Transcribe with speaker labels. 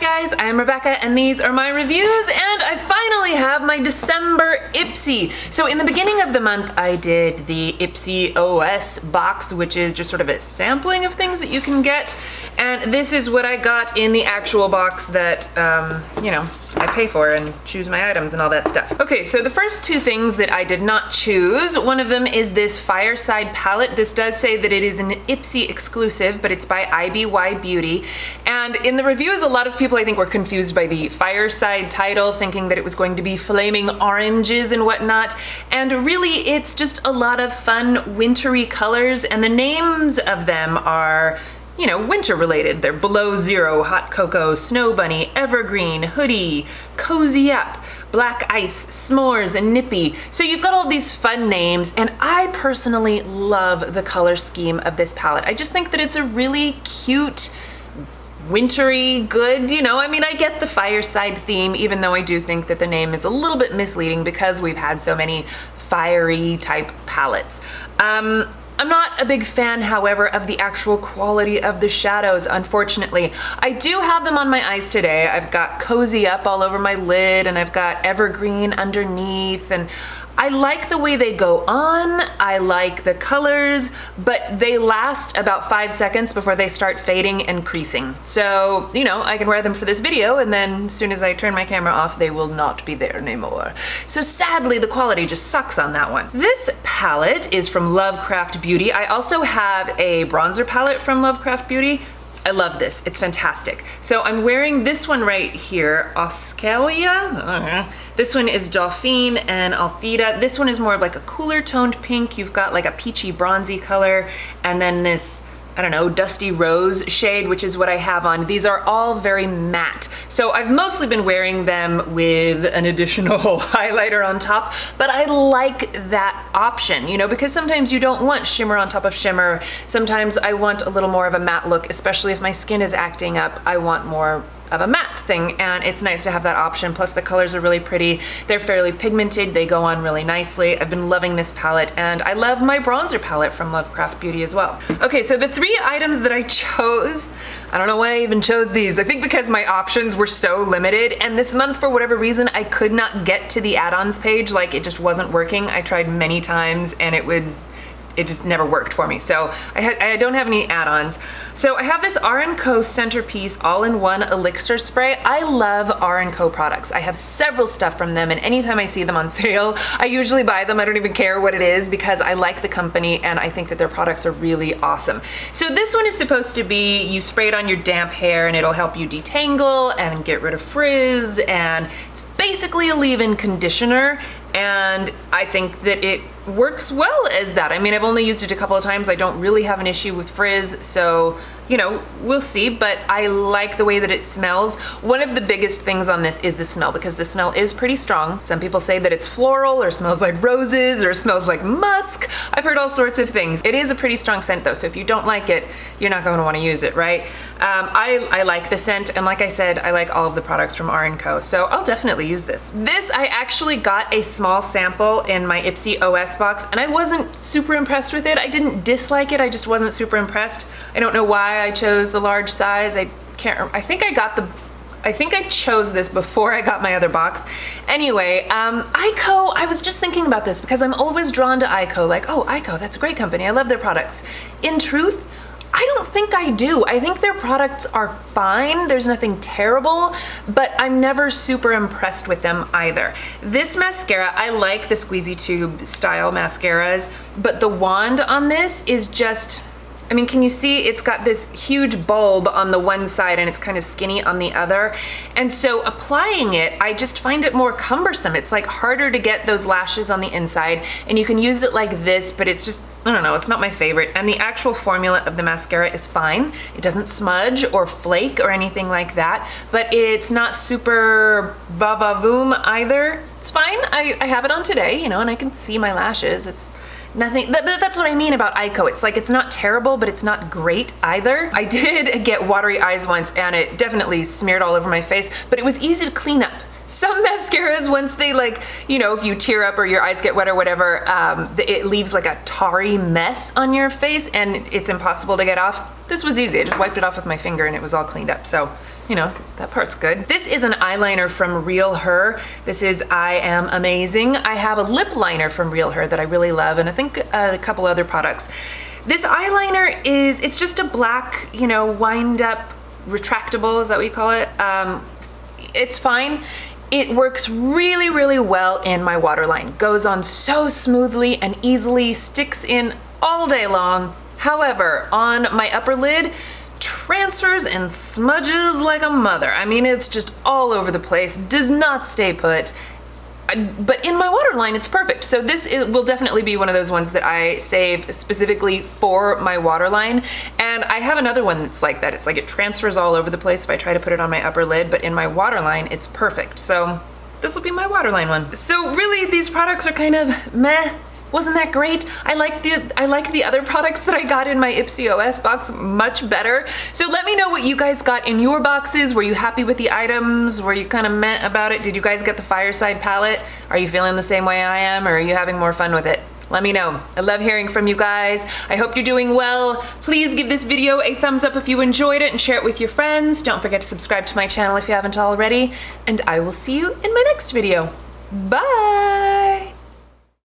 Speaker 1: guys, I am Rebecca and these are my reviews, and I finally have my December Ipsy. So in the beginning of the month I did the Ipsy OS box, which is just sort of a sampling of things that you can get, and this is what I got in the actual box that, you know, I pay for and choose my items and all that stuff. Okay, so the first two things that I did not choose, one of them is this Fireside palette. This does say that it is an Ipsy exclusive, but it's by Eyeko Beauty. And in the reviews, a lot of people I think were confused by the Fireside title, thinking that it was going to be flaming oranges and whatnot. And really, it's just a lot of fun wintry colors, and the names of them are, you know, winter related. They're Below Zero, Hot Cocoa, Snow Bunny, Evergreen, Hoodie, Cozy Up, Black Ice, S'mores, and Nippy. So you've got all these fun names, and I personally love the color scheme of this palette. I just think that it's a really cute, wintry, good, you know, I mean, I get the Fireside theme, even though I do think that the name is a little bit misleading because we've had so many fiery type palettes. I'm not a big fan, however, of the actual quality of the shadows, unfortunately. I do have them on my eyes today. I've got Cozy Up all over my lid, and I've got Evergreen underneath, and I like the way they go on, I like the colors, but they last about 5 seconds before they start fading and creasing. So, you know, I can wear them for this video, and then as soon as I turn my camera off, they will not be there anymore. So sadly, the quality just sucks on that one. This palette is from Lovecraft Beauty. I also have a bronzer palette from Lovecraft Beauty. I love this, it's fantastic. So I'm wearing this one right here, Australia. This one is Dauphine and Althea. This one is more of like a cooler toned pink. You've got like a peachy bronzy color, and then this, I don't know, dusty rose shade, which is what I have on. These are all very matte. So I've mostly been wearing them with an additional highlighter on top, but I like that option, you know, because sometimes you don't want shimmer on top of shimmer. Sometimes I want a little more of a matte look, especially if my skin is acting up. I want more of a matte thing, and it's nice to have that option. Plus the colors are really pretty. They're fairly pigmented. They go on really nicely. I've been loving this palette, and I love my bronzer palette from Lovecraft Beauty as well. Okay, so the three items that I chose, I don't know why I even chose these. I think because my options were so limited, and this month, for whatever reason, I could not get to the add-ons page. Like, it just wasn't working. I tried many times, and it just never worked for me. So I don't have any add-ons. So I have this R+Co Centerpiece all-in-one Elixir spray. I love R+Co products. I have several stuff from them, and anytime I see them on sale, I usually buy them. I don't even care what it is because I like the company and I think that their products are really awesome. So this one is supposed to be, you spray it on your damp hair and it'll help you detangle and get rid of frizz, and it's basically a leave-in conditioner, and I think that it works well as that. I mean, I've only used it a couple of times. I don't really have an issue with frizz, so, you know, we'll see, but I like the way that it smells. One of the biggest things on this is the smell, because the smell is pretty strong. Some people say that it's floral or smells like roses or smells like musk. I've heard all sorts of things. It is a pretty strong scent though, so if you don't like it, you're not going to want to use it, right? I like the scent, and like I said, I like all of the products from R+Co, so I'll definitely use this. This, I actually got a small sample in my Ipsy OS box, and I wasn't super impressed with it. I didn't dislike it, I just wasn't super impressed. I don't know why I chose the large size. I think I chose this before I got my other box. Anyway, Eyeko, I was just thinking about this because I'm always drawn to Eyeko, like, oh, Eyeko, that's a great company, I love their products. In truth, I don't think I do. I think their products are fine, there's nothing terrible, but I'm never super impressed with them either. This mascara, I like the squeezy tube style mascaras, but the wand on this is just, I mean, can you see it's got this huge bulb on the one side and it's kind of skinny on the other? And so applying it, I just find it more cumbersome. It's like harder to get those lashes on the inside, and you can use it like this, but it's just, I don't know, it's not my favorite. And the actual formula of the mascara is fine. It doesn't smudge or flake or anything like that, but it's not super va-va-voom either. It's fine. I have it on today, you know, and I can see my lashes. It's nothing, but that's what I mean about Eyeko. It's like, it's not terrible, but it's not great either. I did get watery eyes once, and it definitely smeared all over my face, but it was easy to clean up. Some mascaras, once they like, you know, if you tear up or your eyes get wet or whatever, it leaves like a tarry mess on your face and it's impossible to get off. This was easy. I just wiped it off with my finger and it was all cleaned up. So, you know, that part's good. This is an eyeliner from Realher. This is I Am Amazing. I have a lip liner from Realher that I really love, and I think a couple other products. This eyeliner it's just a black, you know, wind up retractable, is that what you call it? It's fine. It works really, really well in my waterline. Goes on so smoothly and easily, sticks in all day long. However, on my upper lid, transfers and smudges like a mother. I mean, it's just all over the place, does not stay put. But in my waterline, it's perfect. So this will definitely be one of those ones that I save specifically for my waterline. And I have another one that's like that. It's like it transfers all over the place if I try to put it on my upper lid, but in my waterline, it's perfect. So this will be my waterline one. So really, these products are kind of meh. Wasn't that great? I like the other products that I got in my Ipsy OS box much better. So let me know what you guys got in your boxes. Were you happy with the items? Were you kind of meh about it? Did you guys get the Fireside palette? Are you feeling the same way I am, or are you having more fun with it? Let me know. I love hearing from you guys. I hope you're doing well. Please give this video a thumbs up if you enjoyed it and share it with your friends. Don't forget to subscribe to my channel if you haven't already, and I will see you in my next video. Bye!